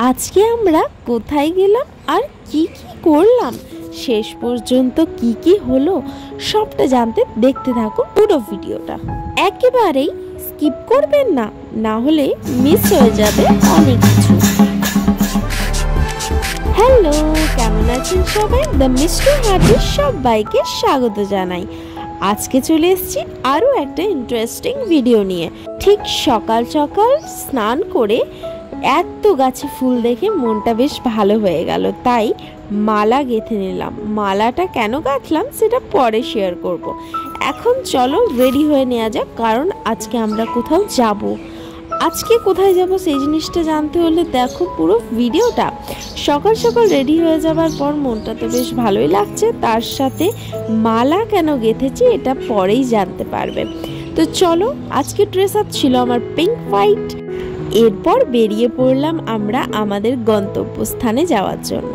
আজকে আমরা কোথায় গেলাম আর কি কি করলাম, শেষ পর্যন্ত কি কি হলো সবটা জানতে দেখতে থাকুন পুরো ভিডিওটা। একেবারেই স্কিপ করবেন না, না হলে মিস হয়ে যাবে অনেক কিছু। হ্যালো, কেমন আছেন সবাই? দ্য মিস্ট্রি হার্টে সবাইকে স্বাগত জানাই। আজকে চলে এসেছি আরও একটা ইন্টারেস্টিং ভিডিও নিয়ে। ঠিক সকাল সকাল স্নান করে এত গাছে ফুল দেখে মনটা বেশ ভালো হয়ে গেল, তাই মালা গেঁথে নিলাম। মালাটা কেন গাঁথলাম সেটা পরে শেয়ার করব। এখন চলো রেডি হয়ে নেওয়া যাক, কারণ আজকে আমরা কোথাও যাব। আজকে কোথায় যাব সেই জিনিসটা জানতে হলে দেখো পুরো ভিডিওটা। সকাল সকাল রেডি হয়ে যাবার পর মনটা তো বেশ ভালোই লাগছে, তার সাথে মালা কেন গেঁথেছি এটা পরেই জানতে পারবে। তো চলো, আজকে ড্রেস আপ ছিল আমার পিঙ্ক হোয়াইট। এরপর বেরিয়ে পড়লাম আমরা আমাদের গন্তব্যস্থানে যাওয়ার জন্য।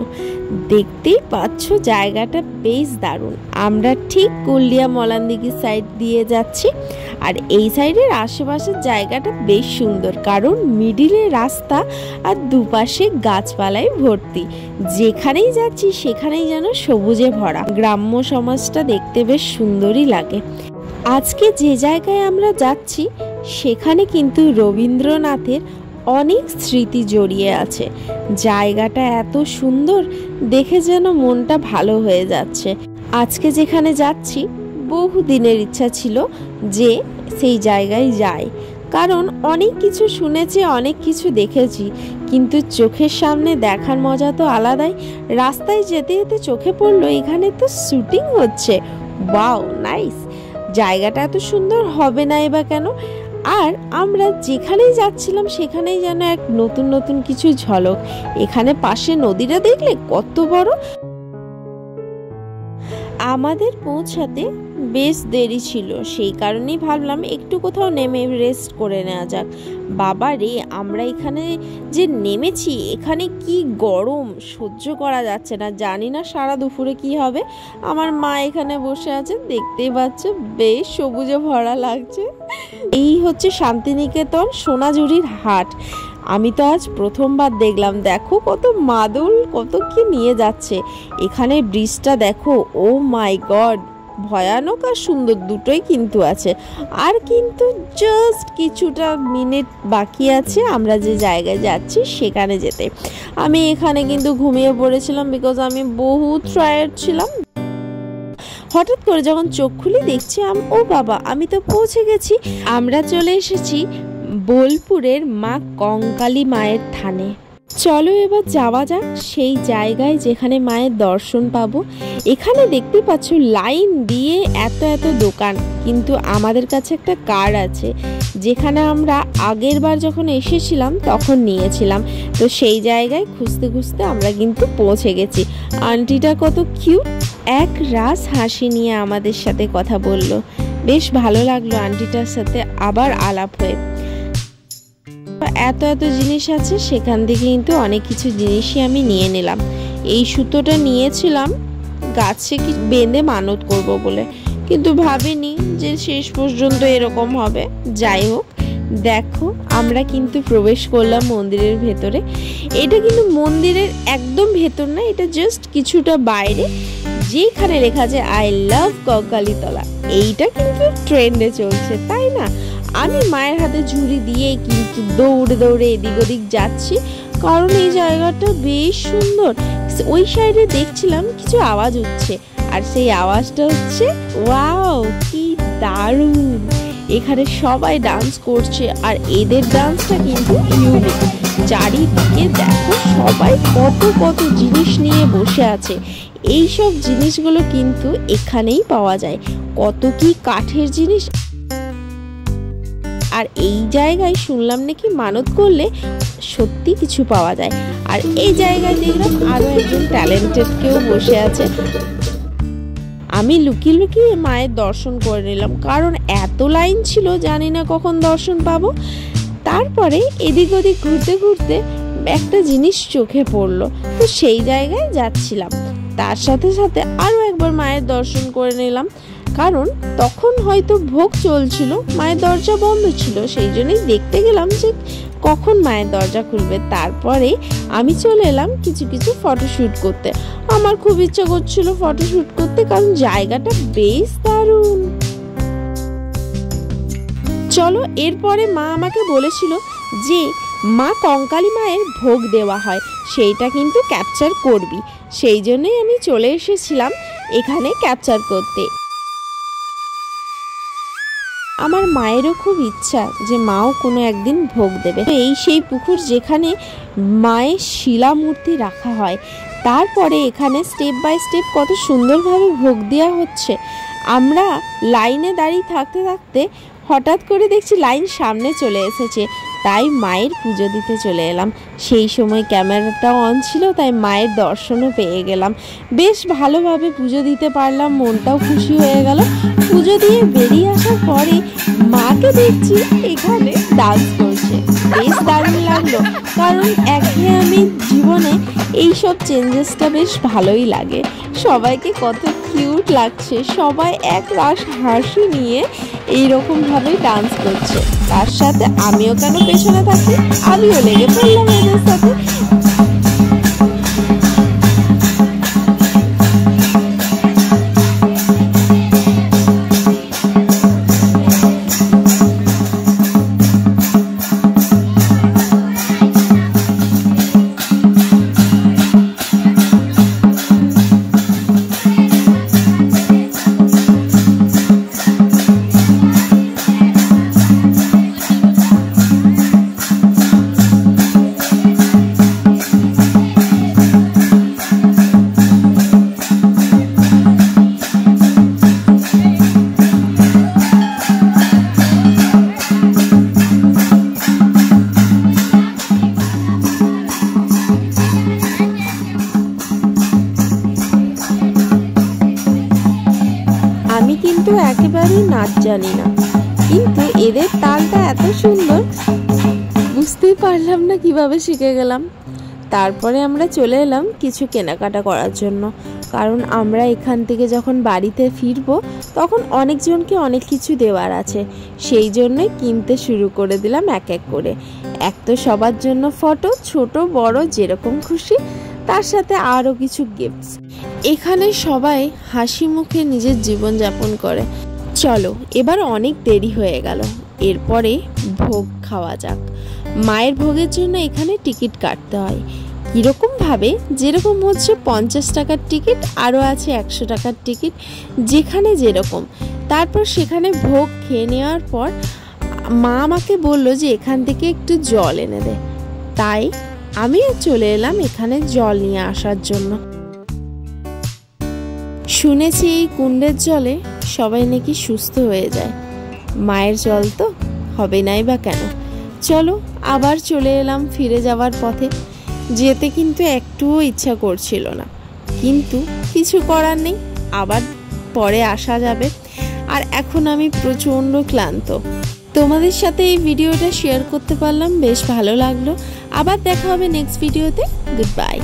দেখতেই পাচ্ছ জায়গাটা বেশ দারুণ। আমরা ঠিক কুলিয়া মলানদিঘি সাইড দিয়ে যাচ্ছি, আর এই সাইডের আশেপাশের জায়গাটা বেশ সুন্দর, কারণ মিডিলে রাস্তা আর দুপাশে গাছপালায় ভর্তি। যেখানেই যাচ্ছি সেখানেই যেন সবুজে ভরা। গ্রাম্য সমাজটা দেখতে বেশ সুন্দরই লাগে। আজকে যে জায়গায় আমরা যাচ্ছি সেখানে কিন্তু রবীন্দ্রনাথের অনেক স্মৃতি জড়িয়ে আছে। জায়গাটা এত সুন্দর দেখে যেন মনটা ভালো হয়ে যাচ্ছে। আজকে যেখানে যাচ্ছি বহু দিনের ইচ্ছা ছিল যে সেই জায়গায় যাই, কারণ অনেক কিছু শুনেছি, অনেক কিছু দেখেছি, কিন্তু চোখের সামনে দেখার মজা তো আলাদাই। রাস্তায় যেতে যেতে চোখে পড়লো এখানে তো শুটিং হচ্ছে। Wow, nice. জায়গাটা এত সুন্দর হবে না বা কেন? আর আমরা যেখানেই যাচ্ছিলাম সেখানেই যেন এক নতুন নতুন কিছু ঝলক। এখানে পাশে নদীটা দেখলে কত বড়। আমাদের পৌঁছাতে বেশ দেরি ছিল, সেই কারণেই ভাবলাম একটু কোথাও নেমে রেস্ট করে নেওয়া যাক। বাবা রে, আমরা এখানে যে নেমেছি এখানে কি গরম, সহ্য করা যাচ্ছে না। জানি না সারা দুপুরে কি হবে। আমার মা এখানে বসে আছে, দেখতেই পাচ্ছ বেশ সবুজে ভরা লাগছে। এই হচ্ছে শান্তিনিকেতন সোনাঝুরির হাট। আমি তো আজ প্রথমবার দেখলাম। দেখো কত মাদুল, কত কি নিয়ে যাচ্ছে। এখানে ব্রিজটা দেখো, ও মাই গড, ভয়ানক আর সুন্দর দুটোই কিন্তু আছে। আর কিন্তু জাস্ট কিছুটা মিনিট বাকি আছে আমরা যে জায়গায় যাচ্ছি সেখানে যেতে। আমি এখানে কিন্তু ঘুমিয়ে পড়েছিলাম, বিকজ আমি বহুত টায়ার্ড ছিলাম। হঠাৎ করে যখন চোখ খুলি দেখছি ও বাবা, আমি তো পৌঁছে গেছি। আমরা চলে এসেছি বোলপুরের মা কঙ্কালী মায়ের থানে। চলো এবার যাওয়া যাক সেই জায়গায় যেখানে মায়ের দর্শন পাবো। এখানে দেখতে পাচ্ছ লাইন দিয়ে এত এত দোকান, কিন্তু আমাদের কাছে একটা কার্ড আছে যেখানে আমরা আগের বার যখন এসেছিলাম তখন নিয়েছিলাম। তো সেই জায়গায় খুঁজতে খুঁজতে আমরা কিন্তু পৌঁছে গেছি। আন্টিটা কত কিউট, এক রাস হাসি নিয়ে আমাদের সাথে কথা বলল। বেশ ভালো লাগলো আন্টিটার সাথে আবার আলাপ হয়ে। এত এত জিনিস আছে, সেখান থেকে কিন্তু অনেক কিছু জিনিসই আমি নিয়ে নিলাম। এই সুতোটা নিয়েছিলাম গাছে কি বেঁধে মানত করব বলে, কিন্তু ভাবিনি যে শেষ পর্যন্ত এরকম হবে। যাই হোক, দেখো আমরা কিন্তু প্রবেশ করলাম মন্দিরের ভেতরে। এটা কিন্তু মন্দিরের একদম ভেতর না, এটা জাস্ট কিছুটা বাইরে, যেখানে লেখা আছে আই লাভ কঙ্কালীতলা। এইটা কিন্তু ট্রেন্ডে চলছে, তাই না? আমি মায়ের হাতে ঝুড়ি দিয়ে কিন্তু দৌড়ে দৌড়ে এদিক ওদিক যাচ্ছি, কারণ এই জায়গাটা বেশ সুন্দর। ওই সাইডে দেখছিলাম কিছু আওয়াজ হচ্ছে, আর সেই আওয়াজটা হচ্ছে ওয়াও, কি দারুণ। এখানে সবাই ডান্স করছে, আর এদের ডান্সটা কিন্তু ইউনিক। চারিদিকে দেখো সবাই কত কত জিনিস নিয়ে বসে আছে। এই সব জিনিসগুলো কিন্তু এখানেই পাওয়া যায়। কত কি কাঠের জিনিস। আর এই জায়গায় শুনলাম নাকি মানত করলে সত্যি কিছু পাওয়া যায়। আর এই জায়গায় দেখলাম আরো একজন ট্যালেন্টেড কেউ বসে আছে। আমি লুকিয়ে লুকিয়ে মায়ের দর্শন করে নিলাম, কারণ এত লাইন ছিল, জানি না কখন দর্শন পাবো। তারপরে এদিক ওদিক ঘুরতে ঘুরতে একটা জিনিস চোখে পড়লো, তো সেই জায়গায় যাচ্ছিলাম। তার সাথে সাথে আরো একবার মায়ের দর্শন করে নিলাম, কারণ তখন হয়তো ভোগ চলছিল, মায়ের দরজা বন্ধ ছিল, সেই জন্যই দেখতে গেলাম যে কখন মায়ের দরজা খুলবে। তারপরে আমি চলে এলাম কিছু কিছু ফটোশ্যুট করতে। আমার খুব ইচ্ছা করছিল ফটোশ্যুট করতে, কারণ জায়গাটা বেশ দারুণ। চলো, এরপরে মা আমাকে বলেছিল যে মা কঙ্কালী মায়ের ভোগ দেওয়া হয়, সেইটা কিন্তু ক্যাপচার করবি। সেই জন্যই আমি চলে এসেছিলাম এখানে ক্যাপচার করতে। আমার মায়েরও খুব ইচ্ছা যে মাও কোনো একদিন ভোগ দেবে। এই সেই পুকুর যেখানে মায়ের শিলা মূর্তি রাখা হয়। তারপরে এখানে স্টেপ বাই স্টেপ কত সুন্দরভাবে ভোগ দেওয়া হচ্ছে। আমরা লাইনে দাঁড়িয়ে থাকতে থাকতে হঠাৎ করে দেখছি লাইন সামনে চলে এসেছে, তাই মায়ের পুজো দিতে চলে এলাম। সেই সময় ক্যামেরাটাও অন ছিল, তাই মায়ের দর্শনও পেয়ে গেলাম। বেশ ভালোভাবে পুজো দিতে পারলাম, মনটাও খুশি হয়ে গেল। পুজো দিয়ে বেরিয়ে আসার পরে মাকে দেখছি এখানে ডান্স করছে। বেশ দারুণ লাগলো, কারণ একঘেয়েমি জীবনে এইসব চেঞ্জেসটা বেশ ভালোই লাগে। সবাইকে কত কিউট লাগছে, সবাই এক রাশ হাসি নিয়ে এইরকমভাবে ডান্স করছে। তার সাথে আমিও কেন পেছনে থাকি, আমিও লেগে পড়লাম এদের সাথে। আমি কিন্তু একেবারেই নাচ জানি না, কিন্তু এদের তালটা এত সুন্দর, বুঝতেই পারলাম না কিভাবে শিখে গেলাম। তারপরে আমরা চলে এলাম কিছু কেনাকাটা করার জন্য, কারণ আমরা এখান থেকে যখন বাড়িতে ফিরবো তখন অনেকজনকে অনেক কিছু দেওয়ার আছে। সেই জন্যই কিনতে শুরু করে দিলাম এক এক করে। এক তো সবার জন্য ফটো, ছোট বড় যেরকম খুশি, তার সাথে আরও কিছু গিফটস। এখানে সবাই হাসি মুখে নিজের জীবন যাপন করে। চলো, এবার অনেক দেরি হয়ে গেল, এরপরে ভোগ খাওয়া যাক। মায়ের ভোগের জন্য এখানে টিকিট কাটতে হয় কীরকমভাবে, যেরকম হচ্ছে 50 টাকার টিকিট, আরও আছে 100 টাকার টিকিট, যেখানে যেরকম। তারপর সেখানে ভোগ খেয়ে নেওয়ার পর মা আমাকে বললো যে এখান থেকে একটু জল এনে দে, তাই আমিও চলে এলাম এখানে জল নিয়ে আসার জন্য। শুনেছি এই কুণ্ডের জলে সবাই নাকি সুস্থ হয়ে যায়। মায়ের জল তো হবে নাই বা কেন। চলো, আবার চলে এলাম ফিরে যাওয়ার পথে। যেতে কিন্তু একটুও ইচ্ছা করছিল না, কিন্তু কিছু করার নেই, আবার পরে আসা যাবে। আর এখন আমি প্রচণ্ড ক্লান্ত। তোমাদের সাথে এই ভিডিওটা শেয়ার করতে পারলাম, বেশ ভালো লাগলো। আবার দেখা হবে নেক্সট ভিডিওতে। Good bye.